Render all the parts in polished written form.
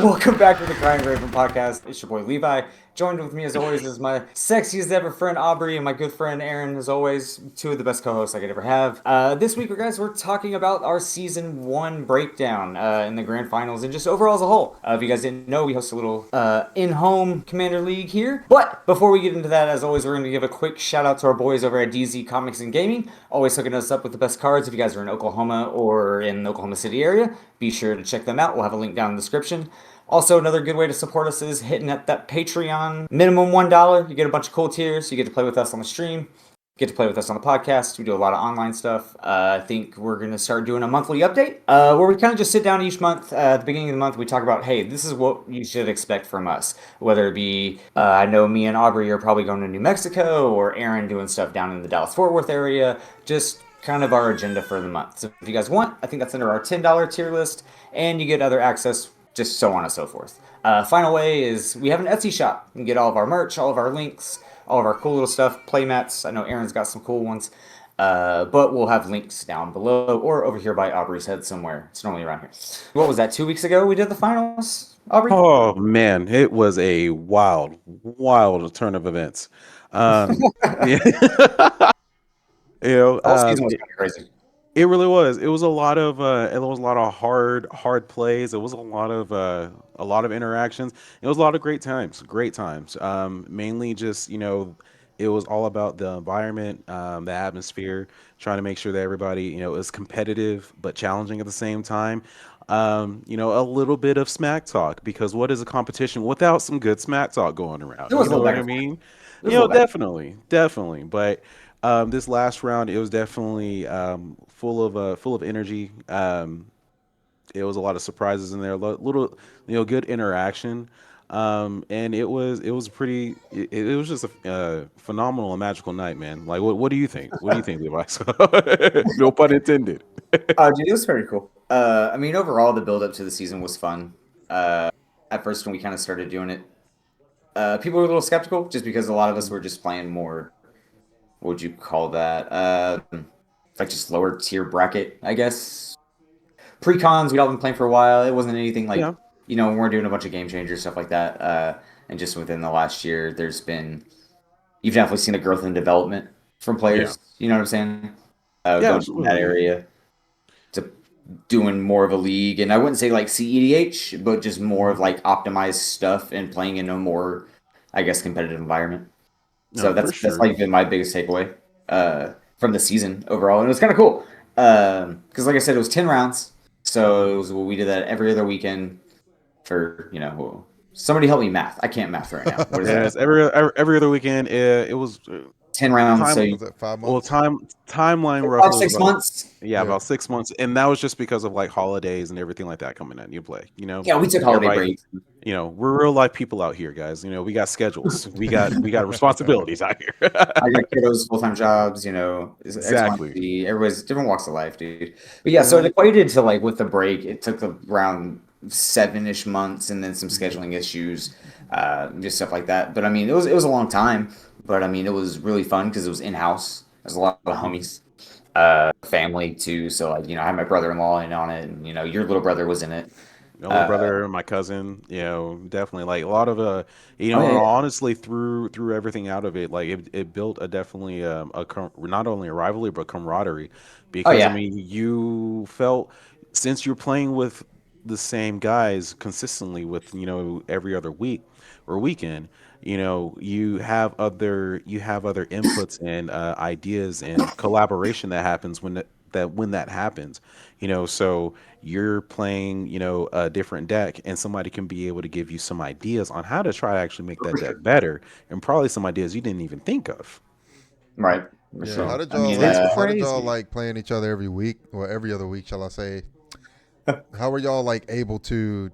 Welcome back to the Crying Raven podcast. It's your boy Levi. Joined with me as always is my sexiest ever friend Aubrey and my good friend Aaron. As always, two of the best co-hosts I could ever have. This week, guys, we're talking about our season one breakdown in the grand finals and just overall as a whole. If you guys didn't know, we host a little in-home Commander League here. But before we get into that, as always, we're going to give a quick shout out to our boys over at DZ Comics and Gaming. Always hooking us up with the best cards. If you guys are in Oklahoma or in the Oklahoma City area, be sure to check them out. We'll have a link down in the description. Also, another good way to support us is hitting at that Patreon minimum $1. You get a bunch of cool tiers. You get to play with us on the stream. You get to play with us on the podcast. We do a lot of online stuff. I think we're going to start doing a monthly update where we kind of just sit down each month. At the beginning of the month, we talk about, hey, this is what you should expect from us. Whether it be, I know me and Aubrey are probably going to New Mexico, or Aaron doing stuff down in the Dallas-Fort Worth area. Just kind of our agenda for the month. So if you guys want, I think that's under our $10 tier list, and you get other access, just so on and so forth. Final way is we have an Etsy shop. You can get all of our merch, all of our links, all of our cool little stuff, playmats. I know Aaron's got some cool ones, but we'll have links down below or over here by Aubrey's head somewhere. It's normally around here. What was that, 2 weeks ago we did the finals, Aubrey? Oh man, it was a wild turn of events. Yeah. The whole season was kind of crazy. It really was. It was a lot of hard plays. It was a lot of interactions. It was a lot of great times. Mainly just it was all about the environment, the atmosphere, trying to make sure that everybody is competitive but challenging at the same time. A little bit of smack talk, because what is a competition without some good smack talk going around? There was You a know little what back I and forth. mean? There was a little back. Definitely. But this last round, it was definitely full of energy. It was a lot of surprises in there, little good interaction, and it was pretty. It was just a phenomenal and magical night, man. Like, what do you think? What do you think, Levi? No pun intended. Dude, it was very cool. I mean, overall, the build up to the season was fun. Uh, at first, when we kind of started doing it, people were a little skeptical just because a lot of us were just playing more. What would you call that? Like just lower tier bracket, I guess. Pre-cons, we'd all been playing for a while. It wasn't anything like, Yeah, we weren't doing a bunch of game changers, stuff like that. And just within the last year, you've definitely seen a growth and development from yeah, players. You know what I'm saying? yeah, Going from that absolutely. area to doing more of a league. And I wouldn't say like CEDH, but just more of like optimized stuff and playing in a more, I guess, competitive environment. So No, for that's sure. like been my biggest takeaway from the season overall, and it was kind of cool because, like I said, it was 10 rounds. So we did that every other weekend for somebody help me math. I can't math right now. What is that? Yes, every other weekend, it was 10 rounds. So time. you, Was it 5 months? Timeline five, roughly was six about, months. yeah, Yeah. about 6 months, and that was just because of like holidays and everything like that coming in. You play, Yeah, we took holiday everybody. breaks. We're real life people out here, guys. We got schedules, we got responsibilities out here. I got kiddos, full time jobs. X, Y, and Exactly. Z. Everybody's different walks of life, dude. But yeah, so it Yeah. equated to like with the break, it took around 7-ish months, and then some scheduling issues, just stuff like that. But I mean, it was a long time. But I mean, it was really fun because it was in house. There's a lot of homies, family too. So like, I had my brother in law in on it, and your little brother was in it. My older Uh, brother, my cousin, definitely like a lot of oh yeah, yeah. honestly through everything out of it, like it built a definitely not only a rivalry but camaraderie, Oh because I yeah. mean you felt, since you're playing with the same guys consistently with every other week or weekend, you have other inputs and ideas and collaboration that happens when that happens, so you're playing, a different deck, and somebody can be able to give you some ideas on how to try to actually make that For deck sure. better, and probably some ideas you didn't even think of. Right. For Yeah. How sure. So did I y'all mean, it's how did y'all crazy. like playing each other every week or every other week, shall I say? How were y'all like able to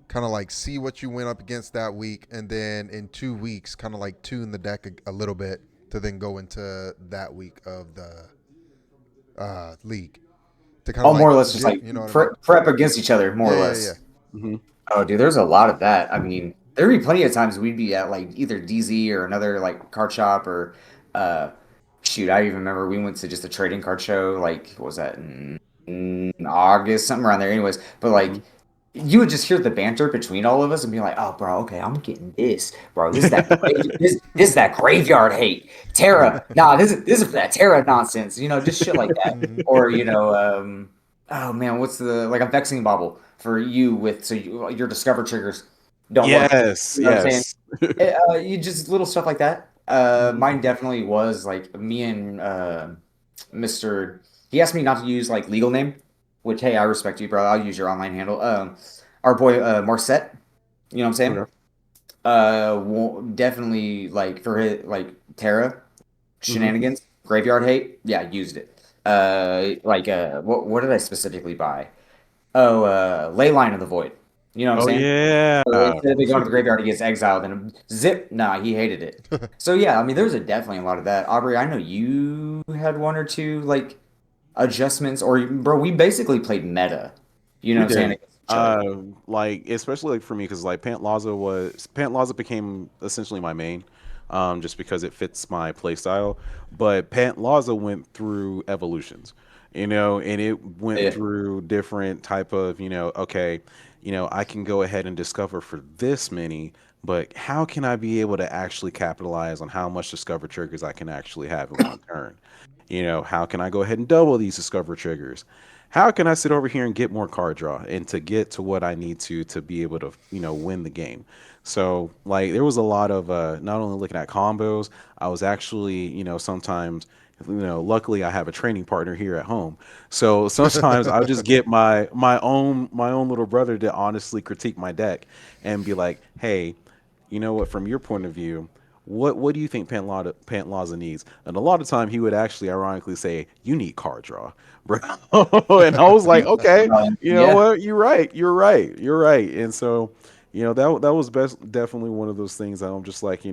kind of like see what you went up against that week, and then in 2 weeks kind of like tune the deck a little bit to then go into that week of the league to kind of more like or less just get, like you know what I mean? prep against each other, more Yeah, or yeah, yeah. less. Hmm. Oh, dude, there's a lot of that. I mean, there'd be plenty of times we'd be at like either DZ or another like card shop or uh shoot, I even remember we went to just a trading card show, like what was that in August, something around there anyways. But like Hmm. you would just hear the banter between all of us and be like, "Oh, bro, okay, I'm getting this, bro. This is that this is that graveyard hate, Terra. Nah, this is for that Terra nonsense. Just shit like that. Hmm. Or oh man, what's the like a vexing bobble for you with your discover triggers don't work. Yes, You know what I'm saying? yes. You just little stuff like that. Mhm. Mine definitely was like me and Mr. He asked me not to use like legal name, which hey, I respect you, bro. I'll use your online handle. Our boy Marset, you know what I'm saying? Okay. Definitely like for his like Terra Hmm. shenanigans, graveyard hate. Yeah, used it. What did I specifically buy? Oh, Leyline of the Void. You know what I'm Oh saying? yeah. So instead of it going to the graveyard, he gets exiled and zip. Nah, he hated it. So yeah, I mean, there's definitely a lot of that. Aubrey, I know you had one or two like adjustments, or bro, we basically played meta. You know We what I'm saying did. against each other. Like especially like for me because like Pant Laza became essentially my main, just because it fits my play style. But Pant Laza went through evolutions, and it went Yeah, through different type of okay, I can go ahead and discover for this many, but how can I be able to actually capitalize on how much discover triggers I can actually have in one turn? How can I go ahead and double these discover triggers? How can I sit over here and get more card draw and to get to what I need to be able to win the game? So like there was a lot of not only looking at combos, I was actually sometimes luckily I have a training partner here at home, so sometimes I'll just get my own little brother to honestly critique my deck and be like, hey, you know what, from your point of view, what do you think Pantlaza needs? And a lot of time he would actually ironically say, you need card draw, bro. And I was like, okay, you know yeah. what? You're right. And so, that was best definitely one of those things that I'm just like,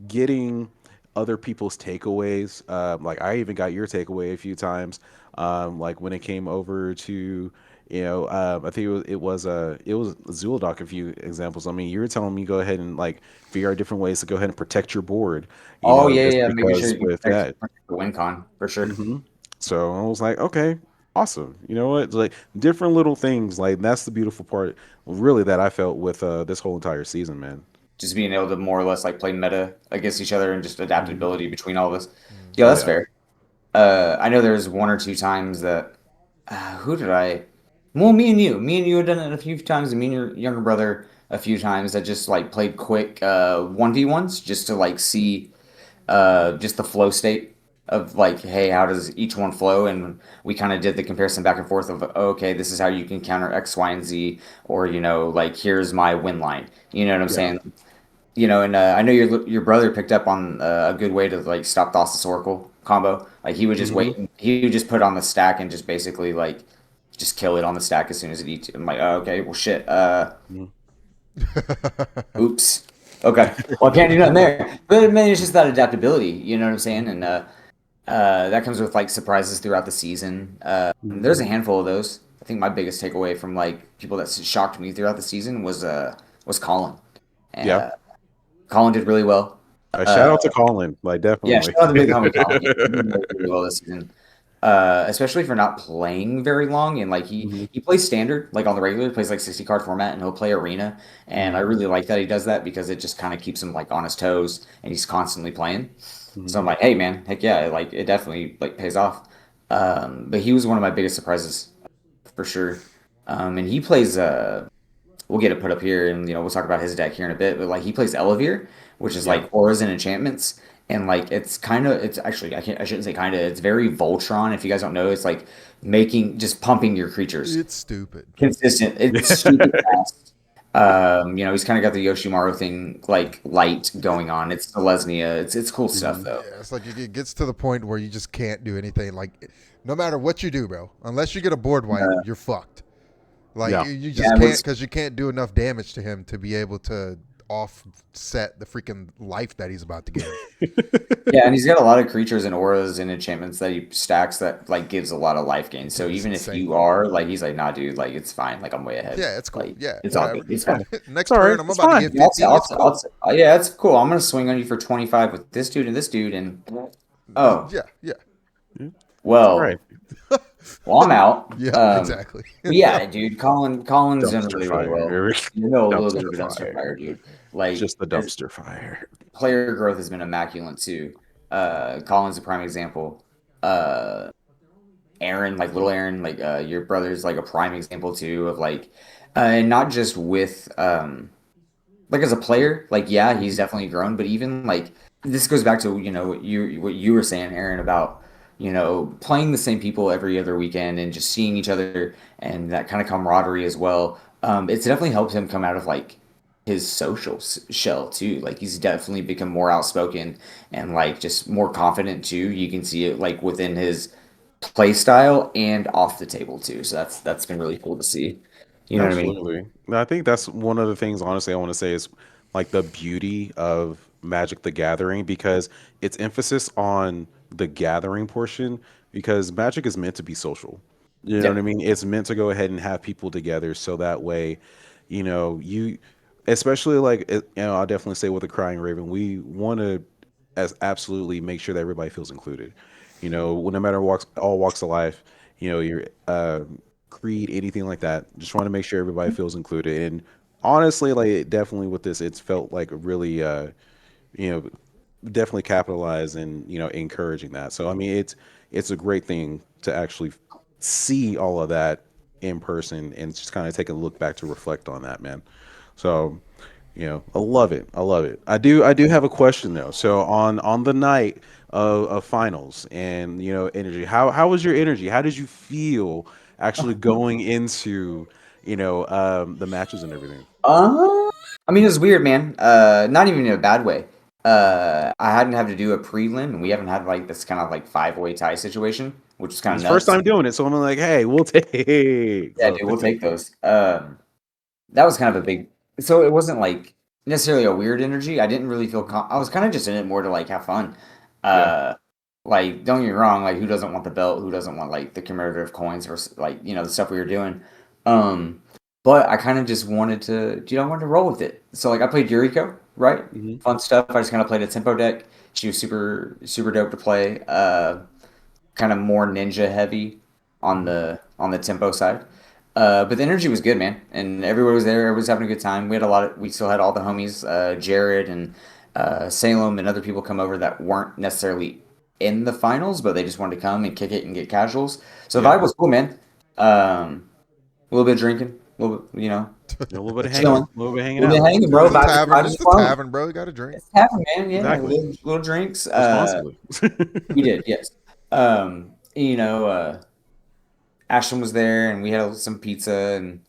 getting other people's takeaways. Like I even got your takeaway a few times. Like when it came over to I think it was Zuldoc a few examples. I mean, you were telling me go ahead and like figure out different ways to go ahead and protect your board, Oh yeah, just yeah. Making sure because you can with that. protect the win con for sure. hmm So I was like, okay, awesome. You know what? It's like different little things. Like that's the beautiful part, really, that I felt with this whole entire season, man. Just being able to more or less like play meta against each other and just Hmm. adaptability between all of us. Yeah, that's Yeah. fair. I know there's one or two times that who did I? Well, me and you had done it a few times, and me and your younger brother a few times that just like played quick 1v1s just to like see just the flow state of like, hey, how does each one flow? And we kind of did the comparison back and forth of, oh, okay, this is how you can counter X, Y, and Z, or like here's my win line. You know what I'm Yeah. saying? And I know your brother picked up on a good way to like stop Thassa's Oracle combo. Like he would just Hmm. wait, he would just put it on the stack and just basically like just kill it on the stack as soon as it eats. I'm like, oh, okay, well, shit. Oops. Okay. Well, I can't do nothing there. But man, it's just that adaptability. You know what I'm saying? And that comes with like surprises throughout the season. There's a Hmm. handful of those. I think my biggest takeaway from like people that shocked me throughout the season was Colin. Yeah. Uh, Colin did really well. A shout Uh, out to Colin, like yeah, definitely. shout out to big homie Colin. Yeah, he did really, really well this season. Especially for not playing very long, and like he Hmm. he plays standard, like on the regular, he plays like 60 card format, and he'll play arena. And I Hmm. really like that he does that because it just kind of keeps him like on his toes, and he's constantly playing. So Hmm. I'm like, hey man, heck yeah, like it definitely like pays off. But he was one of my biggest surprises for sure. And he plays we'll get it put up here, and we'll talk about his deck here in a bit. But like he plays Elevir, which is Yeah. like auras and enchantments, and like it's actually I shouldn't say kind of, it's very Voltron. If you guys don't know, it's like making just pumping your creatures It's stupid. consistent. It's stupid fast. He's kind of got the Yoshimaru thing like light going on. It's Selesnya. It's cool stuff Hmm. though. Yeah, it's like it gets to the point where you just can't do anything. Like, no matter what you do, bro, unless you get a board wipe, Uh, you're fucked. Like, Yeah. you yeah, just it can't was because you can't do enough damage to him to be able to offset the freaking life that he's about to give. Yeah, and he's got a lot of creatures and auras and enchantments that he stacks that like gives a lot of life gain. So It's even if insane. you are like, he's like, nah, dude, like it's fine. Like I'm way ahead. Yeah, it's cool. Like Yeah, it's all good. whatever. It's Yeah. fine. It's Next all right. turn, I'm It's about to fine. get Yeah, 50. It's cool. yeah, that's cool. I'm gonna swing on you for 25 with this dude and this dude, and oh, Yeah, yeah. Yeah. It's all well, right. Well, I'm out. Yeah, exactly. But yeah, dude, Colin's doing Dumpster really, really well. fire. You know, a little bit Dumpster of a dumpster fire. fire, dude. Like Just the his dumpster fire. player growth has been immaculate too. Colin's a prime example. Uh, Aaron, like little Aaron, like your brother's like a prime example too of like, and not just with like as a player, like yeah, he's Mhm. definitely grown, but even like this goes back to what you were saying, Aaron, about playing the same people every other weekend and just seeing each other and that kind of camaraderie as well. It's definitely helped him come out of like his social shell too. Like he's definitely become more outspoken and like just more confident too. You can see it like within his play style and off the table too. So that's been really cool to see. You know what I mean? Absolutely. I think that's one of the things, honestly, I want to say is like the beauty of Magic the Gathering because it's emphasis on the gathering portion because Magic is meant to be social. You know what I Yep. mean? It's meant to go ahead and have people together so that way, you, especially like, I'll definitely say with the Crying Raven, we want to as absolutely make sure that everybody feels included. No matter all walks of life, your creed, anything like that. Just want to make sure everybody feels included. And honestly, like definitely with this, it's felt like really, you know, definitely capitalize and encouraging that. So I mean, it's a great thing to actually see all of that in person and just kind of take a look back to reflect on that, man. So I love it. I love it. I do have a question though. So on the night of finals and energy, how was your energy? How did you feel actually going into the matches and everything? Uh, I mean, it was weird, man. Not even in a bad way. I hadn't had to do a prelim, and we haven't had like this kind of like five-way tie situation, which is kind of It's first nuts. time doing it, so I'm like, hey, we'll take. Yeah, So dude, we'll take those. That was kind of a big. So it wasn't like necessarily a weird energy. I didn't really feel. I was kind of just in it more to like have fun. yeah. Uh, like don't get me wrong. Like who doesn't want the belt? Who doesn't want like the commemorative coins or like the stuff we were doing. Um, but I kind of just wanted to. I wanted to roll with it. So like I played Yuriko, right? Hmm. Fun stuff. I just kind of played a tempo deck. She was super super dope to play. Kind of more ninja heavy on the tempo side. But the energy was good, man, and everyone was there. Everyone was having a good time. We had a lot of. We still had all the homies, Jared and Salem and other people come over that weren't necessarily in the finals, but they just wanted to come and kick it and get casuals. So the Yeah. vibe was cool, man. A little bit of drinking, a little bit, A little bit of hanging, chilling, a little bit of a hanging little bit out. hanging, bro. It's a Vibes, tavern. vibes It's was the flowing. tavern, bro. You got to drink. It's happening, man. Yeah, Exactly. little drinks. Responsibly. We did, yes. Ashton was there, and we had some pizza, and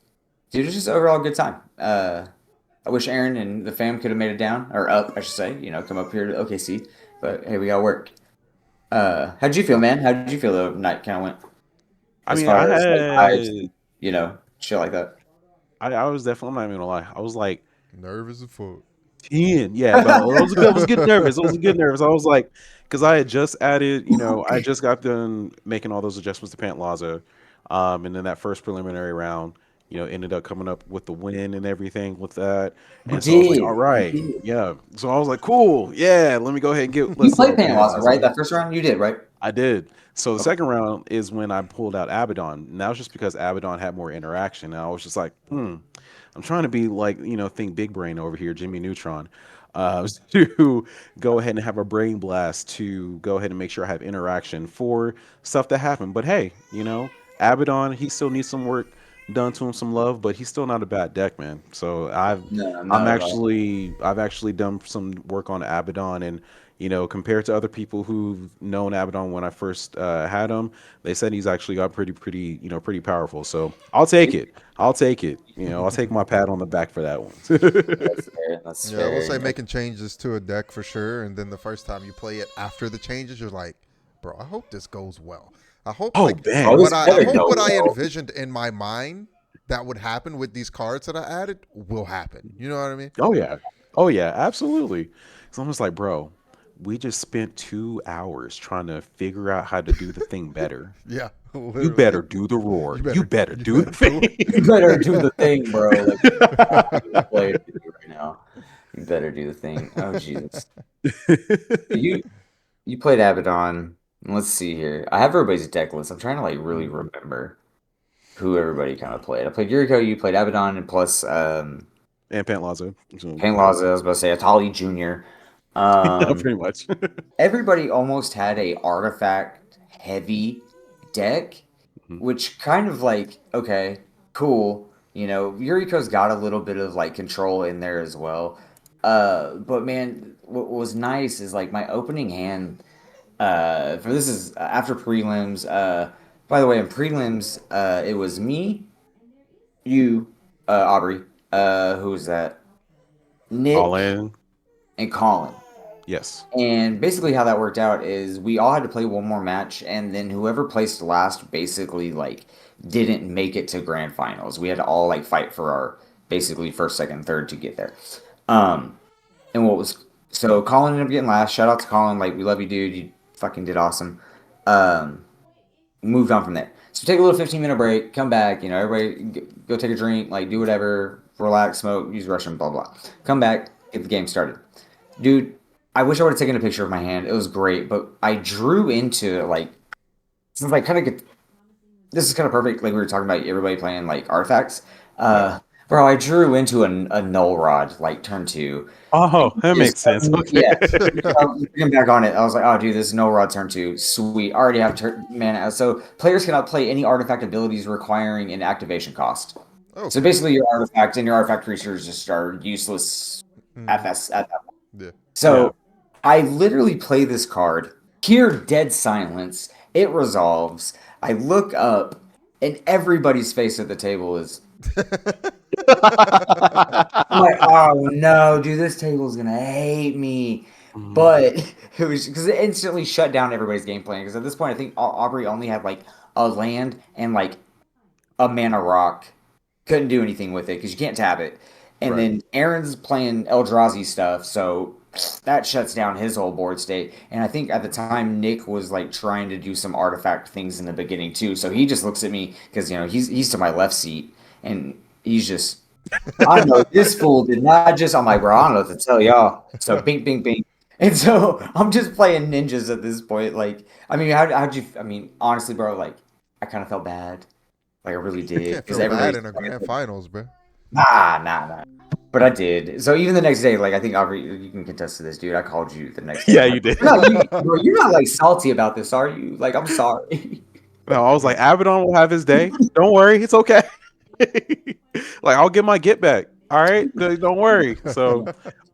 dude, it was just overall a good time. I wish Aaron and the fam could have made it down or up, I should say. Come up here to OKC, but hey, we got work. How'd you feel, man? How'd you feel the night kind of went I as mean, I far as like vibes had, and shit like that? I was definitely, I'm not even gonna lie. I was like, Nervous as fuck. 10. Yeah, but I was getting nervous. I was getting nervous. I was like, because I had just added, I just got done making all those adjustments to Pant Laza. And then that first preliminary round, ended up coming up with the win and everything with that. You And so I was like, all did, you right, did. yeah. So I was like, cool, yeah, let me go ahead and You let's played get it Panic this right? way. That first round, you did, right? I did. So the Okay. second round is when I pulled out Abaddon. And that was just because Abaddon had more interaction. And I was just like, I'm trying to be like, think big brain over here, Jimmy Neutron, to go ahead and have a brain blast to go ahead and make sure I have interaction for stuff that happened. But hey, Abaddon, he still needs some work done to him, some love, but he's still not a bad deck, man. So No, not at all. I've actually done some work on Abaddon, and compared to other people who've known Abaddon when I first had him, they said he's actually got pretty, pretty powerful. So I'll take it. I'll take it. I'll take my pat on the back for that one. That's fair. That's Yeah, I will say fair. making changes to a deck for sure, and then the first time you play it after the changes, you're like, bro, I hope this goes well. I hope Oh like Oh, man. this I better hope go what I well. envisioned in my mind that would happen with these cards that I added will happen. You know what I mean? Oh yeah. Oh yeah. Absolutely. So I'm just like, bro, we just spent 2 hours trying to figure out how to do the thing better. Yeah, You literally. better do the roar. You You better better you do the better do You thing. better do the thing, bro. Like I'm not even it. playing with you right now. You better do the thing. Oh Jesus. You you played Abaddon. Let's see here. I have everybody's deck list. I'm trying to like really remember who everybody kind of played. I played Yuriko, you played Abaddon, and plus And Pantlazo. So, Pain Laza, I was about to say Atali Jr. pretty much. Everybody almost had a artifact heavy deck, Mhm. which kind of like, okay, cool. You know, Yuriko's got a little bit of like control in there as well. But man, what was nice is like my opening hand for this is after prelims. By the way, in prelims, it was me, you, Aubrey, who was that? All Nick in. and Colin. Yes. And basically, how that worked out is we all had to play one more match, and then whoever placed last basically like didn't make it to grand finals. We had to all like fight for our basically first, second, third to get there. Um, and what was so Colin ended up getting last. Shout out to Colin, like we love you, dude. You fucking did awesome. Um, Moved on from there. So take a little 15-minute break, come back. You know, everybody go take a drink, like do whatever, relax, smoke, use the restroom, blah blah. Come back, get the game started. Dude, I wish I would have taken a picture of my hand. It was great, but I drew into like since I kind of get this is kind of perfect. Like we were talking about everybody playing like artifacts. Yeah. Bro, I drew into a null rod like turn two. Oh, And that just makes sense. Okay. yeah, looking back on it, I was like, oh dude, this is null rod turn two. Sweet, I already have mana. So players cannot play any artifact abilities requiring an activation cost. So Okay. basically, your artifact and your artifact creatures just are useless Hmm. at that. Yeah. Yeah. So I literally play this card, hear dead silence, it resolves. I look up, and everybody's face at the table is. I'm like, oh no, dude, this table's gonna hate me. Mhm. But it was because it instantly shut down everybody's game plan. Because at this point, I think Aubrey only had like a land and like a mana rock. Couldn't do anything with it because you can't tap it. And Right. then Aaron's playing Eldrazi stuff, so that shuts down his whole board state. And I think at the time Nick was like trying to do some artifact things in the beginning too. So he just looks at me because you know he's to my left seat and he's just I know this fool did not just. I'm like, bro, I don't know what to tell y'all. So, bing, bing, bing. And so I'm just playing ninjas at this point. Like, I mean, how'd you? I mean, honestly, bro, like, I kind of felt bad. Like, I really You did can't because feel bad everybody's in a playing. grand finals, bro. Nah. But I did. So even the next day, like, I think Aubrey, you can contest to this, dude. I called you the next day. Yeah, I'm you like, did. no, bro, you're not like salty about this, are you? Like, I'm sorry. No, I was like, Abaddon will have his day. Don't worry, it's okay. Like I'll get my get back. All right, don't worry. So,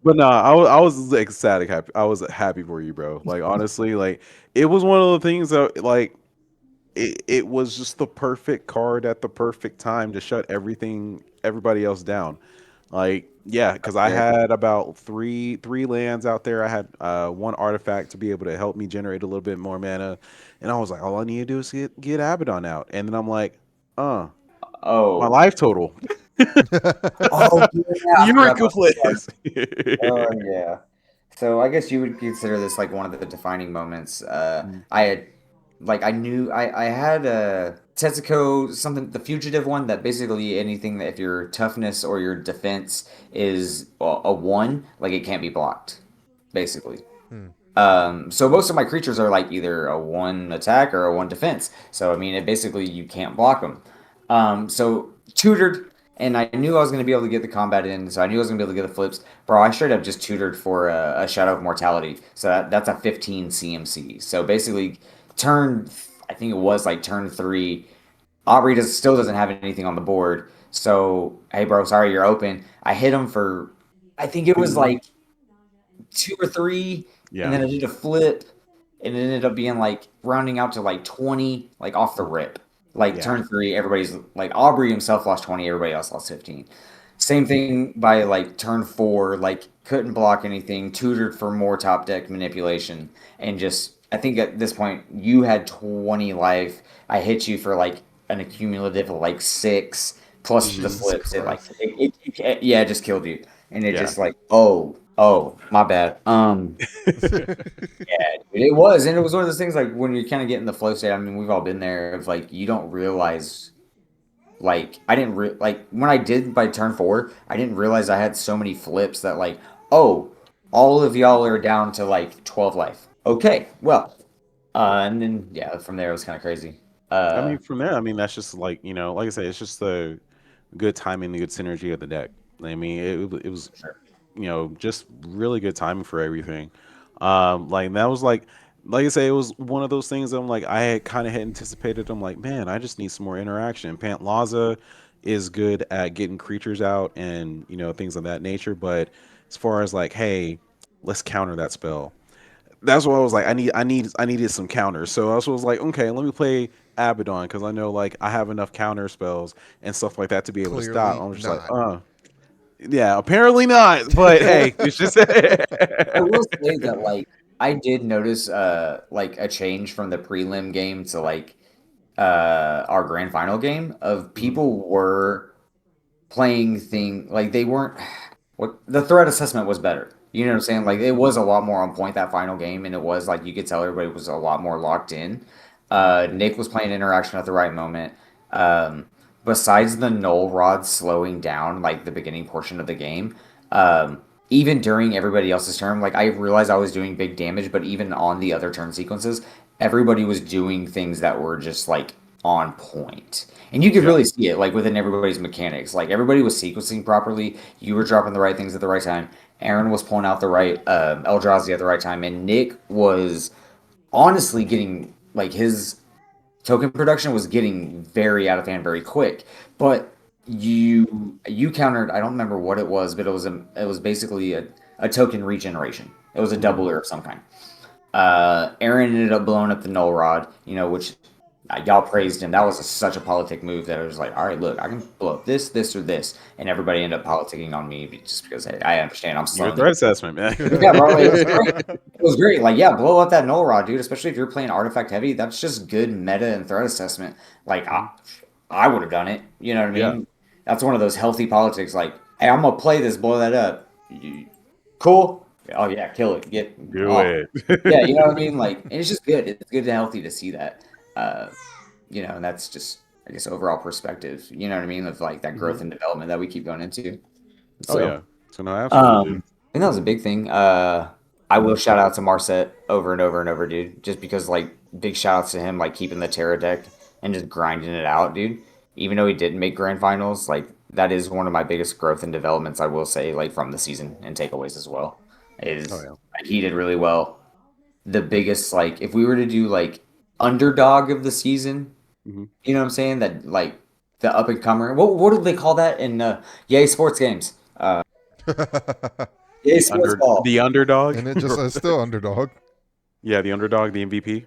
but nah, I was ecstatic, happy. I was happy for you, bro. Like honestly, like it was one of the things that like it was just the perfect card at the perfect time to shut everybody else down. Like yeah, because I Fair. had about three lands out there. I had one artifact to be able to help me generate a little bit more mana, and I was like, all I need to do is get Abaddon out, and then I'm like, my Oh. life total. Oh, yeah. I forgot Eureka about this part. plays. Oh yeah. So I guess you would consider this like one of the defining moments. Mm, I had like I knew I had a Tetsuko something the fugitive one that basically anything that if your toughness or your defense is a one, like it can't be blocked, basically. Hmm. So most of my creatures are like either a one attack or a one defense. So I mean, it basically you can't block them. So tutored, and I knew I was going to be able to get the combat in. So I knew I was going to be able to get the flips. Bro, I straight up just tutored for a Shadow of Mortality. So that's a 15 CMC. So basically, turn I think it was like turn three. Aubrey still doesn't have anything on the board. So hey, bro, sorry you're open. I hit him for I think it was like two or three, and yeah, then I did a flip, and it ended up being like rounding out to like 20, like off the rip. Like yeah. turn three, everybody's like Aubrey himself lost 20, everybody else lost 15. Same thing by like turn four, like couldn't block anything, tutored for more top deck manipulation, and just I think at this point you had 20 life. I hit you for like an accumulative of like six plus the Mhm. Jesus flips. It like Christ. yeah, it just killed you, and it Yeah. just like my bad. Yeah, dude, it was, and it was one of those things like when you kind of get in the flow state. I mean, we've all been there. Of like you don't realize, like I didn't like when I did by turn four, I didn't realize I had so many flips that all of y'all are down to like 12 life. Okay, well, And then yeah, from there it was kind of crazy. I Uh, mean, from there, I mean, that's just like like I say, it's just the good timing, the good synergy of the deck. I mean, it was sure. just really good timing for everything. Like that was like I say, it was one of those things that I'm like, I had kind of had anticipated. I'm like, man, I just need some more interaction. Pantlaza is good at getting creatures out and things of that nature, but as far as like, hey, let's counter that spell. That's what I was like. I needed some counters. So I was like, okay, let me play Abaddon because I know like I have enough counter spells and stuff like that to be able to stop. Clearly I'm just like, not. yeah, apparently not. But hey, it's just I will say that like I did notice like a change from the prelim game to like our grand final game of Mhm, people were playing thing like they weren't what the threat assessment was better. You know what I'm saying? Like mhm, it was a lot more on point that final game, and it was like you could tell everybody was a lot more locked in. mhm. Nick was playing interaction at the right moment. Um, Besides the null rod slowing down like the beginning portion of the game, um, even during everybody else's turn, like I realized I was doing big damage, but even on the other turn sequences, everybody was doing things that were just like on point. And you could Yeah. really see it like within everybody's mechanics. Like everybody was sequencing properly. You were dropping the right things at the right time. Aaron was pulling out the right Eldrazi at the right time, and Nick was honestly getting like his token production was getting very out of hand very quick. But you countered. I don't remember what it was, but it was basically a token regeneration. It was a Mhm. doubler of some kind. Aaron ended up blowing up the null rod, which y'all praised him. That was such a politic move that I was like, all right, look, I can blow up this, this, or this, and everybody ended up politicking on me just because hey, I understand I'm Your slowing the threat assessment, man. yeah, bro. It was great. It was great. Like, yeah, blow up that null rod, dude. Especially if you're playing artifact heavy, that's just good meta and threat assessment. Like, Mhm. I would have done it. You know what I Yeah. mean? That's one of those healthy politics. Like, hey, I'm gonna play this, blow that up. Cool. Oh yeah, kill it. Get Do off. Yeah, it. you know what I mean? Like, and it's just good. It's good and healthy to see that. Uh, and that's just, I guess, overall perspective. You know what I mean? Of like that Mhm. growth and development that we keep going into. Oh So. yeah. So no, absolutely. I think that was a big thing. I will shout out to Marset over and over and over, dude. Just because, like, big shout outs to him, like keeping the Terra deck and just grinding it out, dude. Even though he didn't make grand finals, like that is one of my biggest growth and developments. I will say, like from the season and takeaways as well, Oh is yeah. like, he did really well. The biggest, like, if we were to do like underdog of the season, Mhm. you know what I'm saying? That like the up and comer. What do they call that in Yay Sports Games? Yay Sports Ball. The underdog. And it just it's still underdog. Yeah, the underdog, the MVP.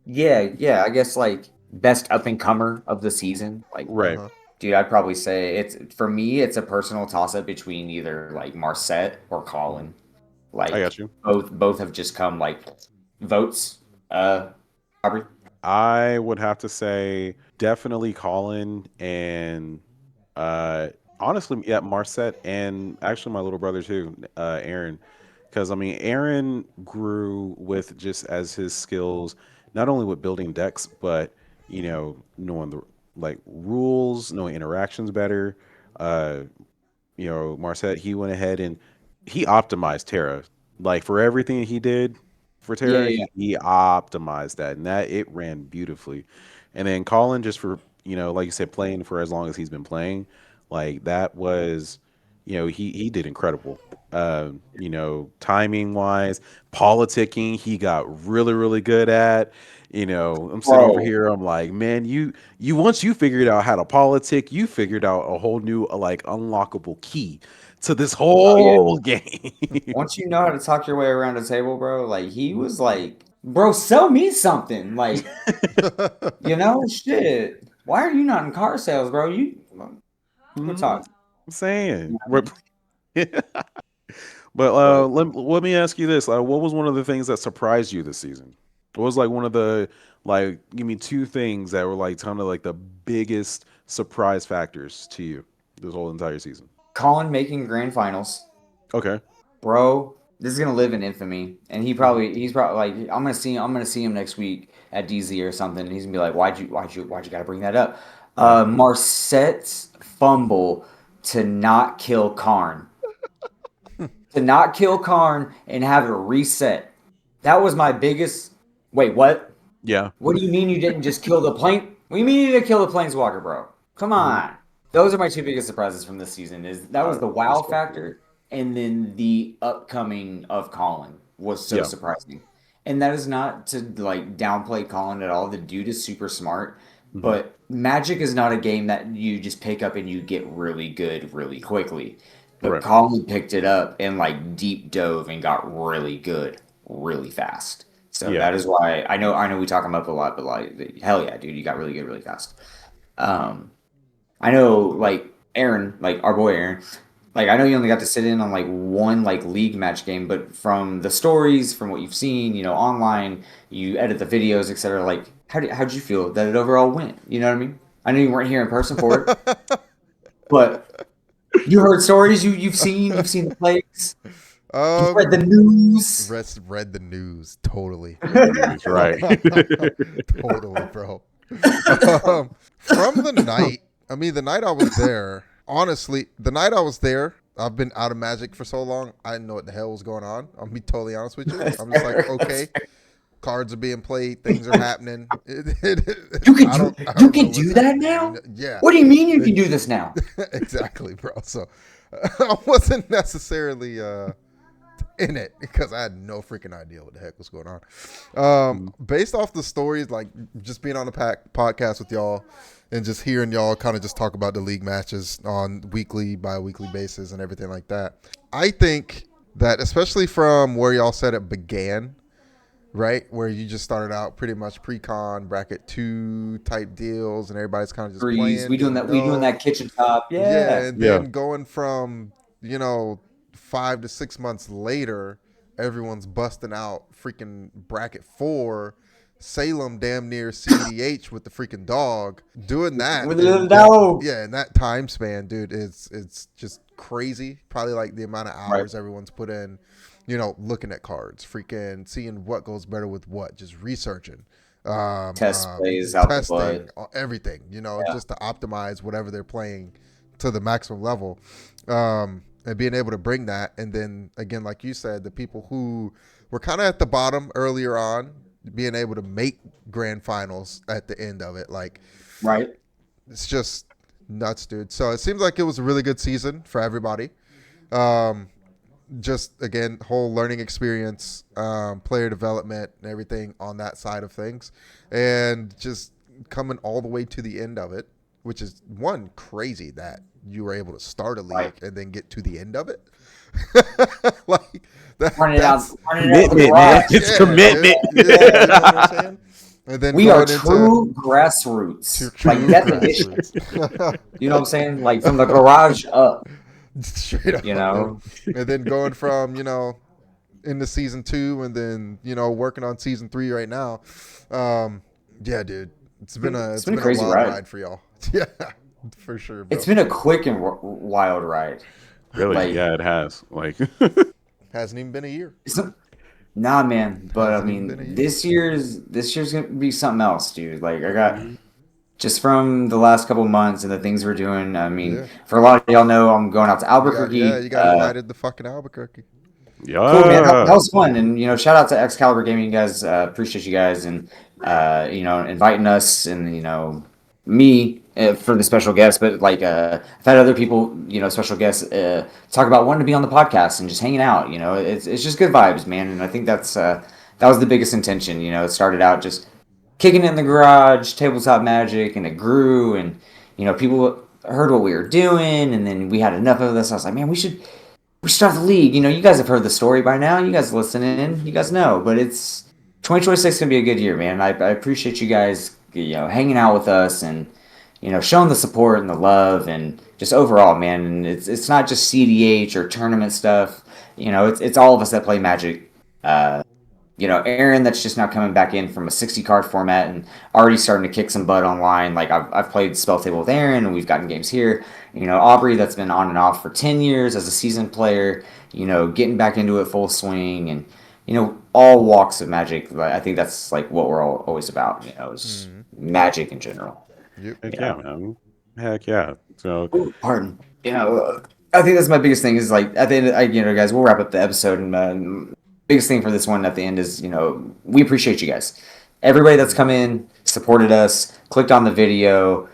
Yeah, I guess like best up and comer of the season. Like, Right. Uh-huh. dude, I'd probably say it's for me, it's a personal toss up between either like Marset or Colin. I Like got you. both have just come like votes. Aubrey. I would have to say definitely Colin and uh honestly, yeah, Marset and actually my little brother too, Aaron. Because I mean, Aaron grew with just as his skills, not only with building decks, but knowing the like rules, knowing interactions better. Uh, Marset, he went ahead and he optimized Terra. Like for everything he did for Yeah, Terra, yeah, he optimized that and that it ran beautifully. And then Colin, just for, like you said, playing for as long as he's been playing, like that was, he did incredible. Timing wise, politicking, he got really, really good at. I'm sitting over bro. here. I'm like, man, you once you figured out how to politic, you figured out a whole new like unlockable key to this Oh yeah. whole game. Once you know how to talk your way around a table, bro, like he was like, bro, sell me something. Like, shit. Why are you not in car sales, bro? We're Mhm. talking. I'm saying, but But let me ask you this: what was one of the things that surprised you this season? What was like one of the like? Give me two things that were like kind of like the biggest surprise factors to you this whole entire season. Colin making grand finals. Okay. Bro, this is gonna live in infamy, and Hmm. he's probably like I'm gonna see him next week at DZ or something. And he's gonna be like, why'd you gotta bring that up? Yeah. Marsette's fumble to not kill Karn, to not kill Karn and have it reset. That was my biggest. Wait, what? Yeah. What do you mean you didn't just kill the plane? What do you mean you didn't kill the planeswalker, bro? Come Mhm. on. Those are my two biggest surprises from this season. Is that was the wow Respectfully. factor, and then the upcoming of Colin was so Yeah. surprising. And that is not to like downplay Colin at all. The dude is super smart, Hmm. but Magic is not a game that you just pick up and you get really good really quickly. But Right. Colin picked it up and like deep dove and got really good really fast. So Yeah. that is why I know we talk him up a lot, but like hell yeah, dude, you got really good really fast. Um, I know like Aaron, like our boy Aaron, like I know you only got to sit in on like one like league match game, but from the stories, from what you've seen, online, you edit the videos, etc. Like how'd you feel that it overall went? You know what I mean? I know you weren't here in person for it, but you heard stories, you've seen the plays, you've read the um, news. read the news totally, Read the news, right? totally, bro. From the night, I mean, the night I was there. Honestly, the night I was there, I've been out of Magic for so long. I didn't know what the hell was going on. I'll be totally honest with you. That's I'm just like, fair. That's okay, fair. cards are being played, things are happening. You can I do don't, I you don't know can what's do that happening. now? Yeah, What do you mean you can do this now? exactly, bro. So I wasn't necessarily in it because I had no freaking idea what the heck was going on. Mhm. Based off the stories, like just being on the podcast with y'all and just hearing y'all kind of just talk about the league matches on weekly, bi-weekly basis and everything like that. I think that especially from where y'all said it began, right? Where you just started out pretty much pre-con, bracket 2 type deals and everybody's kind of just Breeze, playing, we doing didn't that. We doing know. that kitchen top. Yeah, Yeah, and Yeah. then going from, 5 to 6 months later, everyone's busting out freaking bracket 4, Salem damn near CDH with the freaking dog. Doing that with a little and that, dog. yeah, in that time span, dude, it's just crazy. Probably like the amount of Right. hours everyone's put in, looking at cards, freaking seeing what goes better with what, just researching, Test plays out the testing, butt. everything, Yeah. just to optimize whatever they're playing to the maximum level, and being able to bring that. And then again, like you said, the people who were kind of at the bottom earlier on, being able to make grand finals at the end of it, like Right. it's just nuts, dude. So it seems like it was a really good season for everybody. Um, just again, whole learning experience, player development, and everything on that side of things, and just coming all the way to the end of it, which is one crazy that you were able to start a Right. league and then get to the end of it. Like Running it out. that's Running it out the Commitment, man. garage. It's yeah, commitment. dude. Yeah, you know what I'm saying. And then We are going into true grassroots. Like true definition. grassroots. You know what I'm saying? Like from the garage up. Straight You up, dude. know. And then going from, into season 2 and then, working on season 3 right now. Yeah, dude. It's been a It's it's been a been a crazy wild ride. ride for y'all. Yeah, for sure, It's bro. been a quick and wild ride. Really? Like Yeah, it has. Like, Hasn't even been a year. it's nah, man. But I Hasn't even been a mean, year. this year's gonna be something else, dude. Like I got Mhm. just from the last couple months and the things we're doing. I mean, Yeah. for a lot of y'all know, I'm going out to Yeah, Albuquerque. you got invited to fucking Albuquerque. Cool, man. That Yeah. was fun, and shout out to Excalibur Gaming, guys. Appreciate you guys, and inviting us, and me for the special guest. But like, I've had other people, special guests, talk about wanting to be on the podcast and just hanging out. It's just good vibes, man. And I think that was the biggest intention. It started out just kicking it in the garage, tabletop magic, and it grew, and people heard what we were doing, and then we had enough of this. I was like, man, we start the league. You guys have heard the story by now. You guys listening, you guys know. But it's 2026 gonna be a good year, man. I appreciate you guys, hanging out with us and showing the support and the love and just overall, man. And it's not just CDH or tournament stuff. It's all of us that play Magic. Aaron that's just now coming back in from a 60 card format and already starting to kick some butt online. Like I've played Spell Table with Aaron and we've gotten games here. Aubrey that's been on and off for 10 years as a seasoned player, getting back into it full swing and, all walks of Magic. I think that's like what we're all always about, is just Hmm. Magic in general. Yep. Heck You yeah, know, man. Heck yeah. So, Ooh, pardon. I think that's my biggest thing is like at the end, guys, we'll wrap up the episode and biggest thing for this one at the end is we appreciate you guys everybody that's come in, supported us, clicked on the video,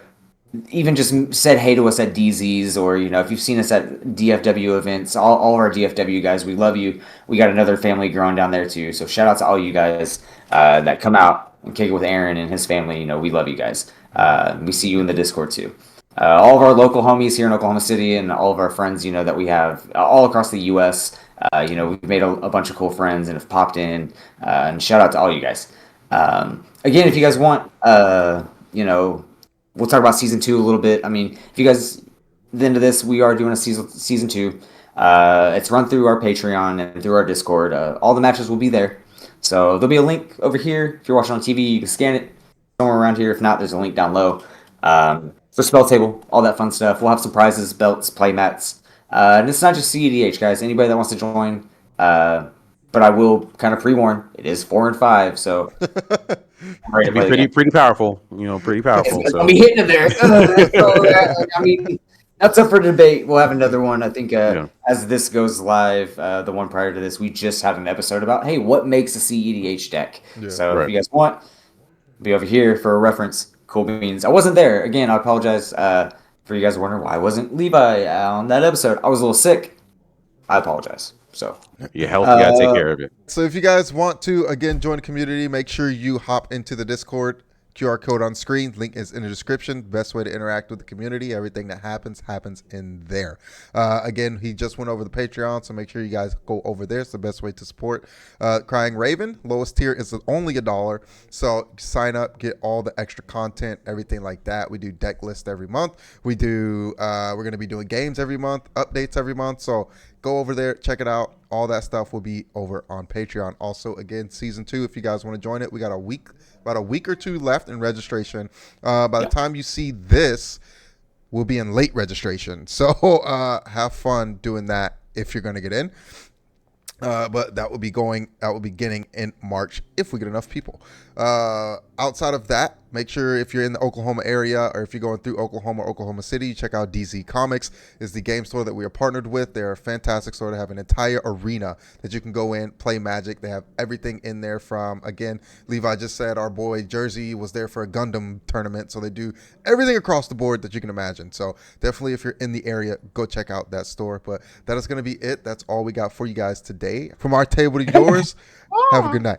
even just said hey to us at DZ's, or if you've seen us at DFW events, all of our DFW guys, we love you. We got another family growing down there too. So shout out to all you guys that come out and kick it with Aaron and his family. We love you guys. We see you in the Discord too. All of our local homies here in Oklahoma City and all of our friends, that we have all across the U.S. We've made a bunch of cool friends and have popped in. And shout out to all you guys. Again, if you guys want, we'll talk about season 2 a little bit. I mean, if you guys the end of this, we are doing a season 2. It's run through our Patreon and through our Discord. All the matches will be there. So there'll be a link over here. If you're watching on TV, you can scan it somewhere around here. If not, there's a link down low. For spell table, all that fun stuff. We'll have some prizes, belts, play mats. And it's not just CEDH, guys. Anybody that wants to join. But I will kind of pre-warn, it is 4 and 5, so I'm ready to play the game. Pretty powerful, pretty powerful. I'll be hitting it there. That's up for debate. We'll have another one. I think as this goes live, the one prior to this, we just had an episode about, hey, what makes a CEDH deck? Yeah, so if you guys want, be over here for a reference. Cool beans. I wasn't there. Again, I apologize for you guys wondering why I wasn't Levi on that episode. I was a little sick. I apologize. So your health, you gotta take care of it. So if you guys want to again join the community, make sure you hop into the Discord. QR code on screen. Link is in the description. Best way to interact with the community. Everything that happens in there. Again, he just went over the Patreon, so make sure you guys go over there. It's the best way to support Crying Raven. Lowest tier is only $1. So sign up, get all the extra content, everything like that. We do deck list every month. We're going to be doing games every month, updates every month. So go over there, check it out. All that stuff will be over on Patreon. Also, again, season 2, if you guys want to join it, we got about a week or 2 left in registration. By the time you see this, we'll be in late registration. So have fun doing that if you're going to get in. But that will be beginning in March if we get enough people. Outside of that, make sure if you're in the Oklahoma area or if you're going through Oklahoma City, check out DZ Comics. Is the game store that we are partnered with. They're a fantastic store. They have an entire arena that you can go in, play Magic. They have everything in there from, again, Levi just said our boy Jersey was there for a Gundam tournament. So they do everything across the board that you can imagine. So definitely if you're in the area, go check out that store. But that is going to be it. That's all we got for you guys today. From our table to yours, have a good night.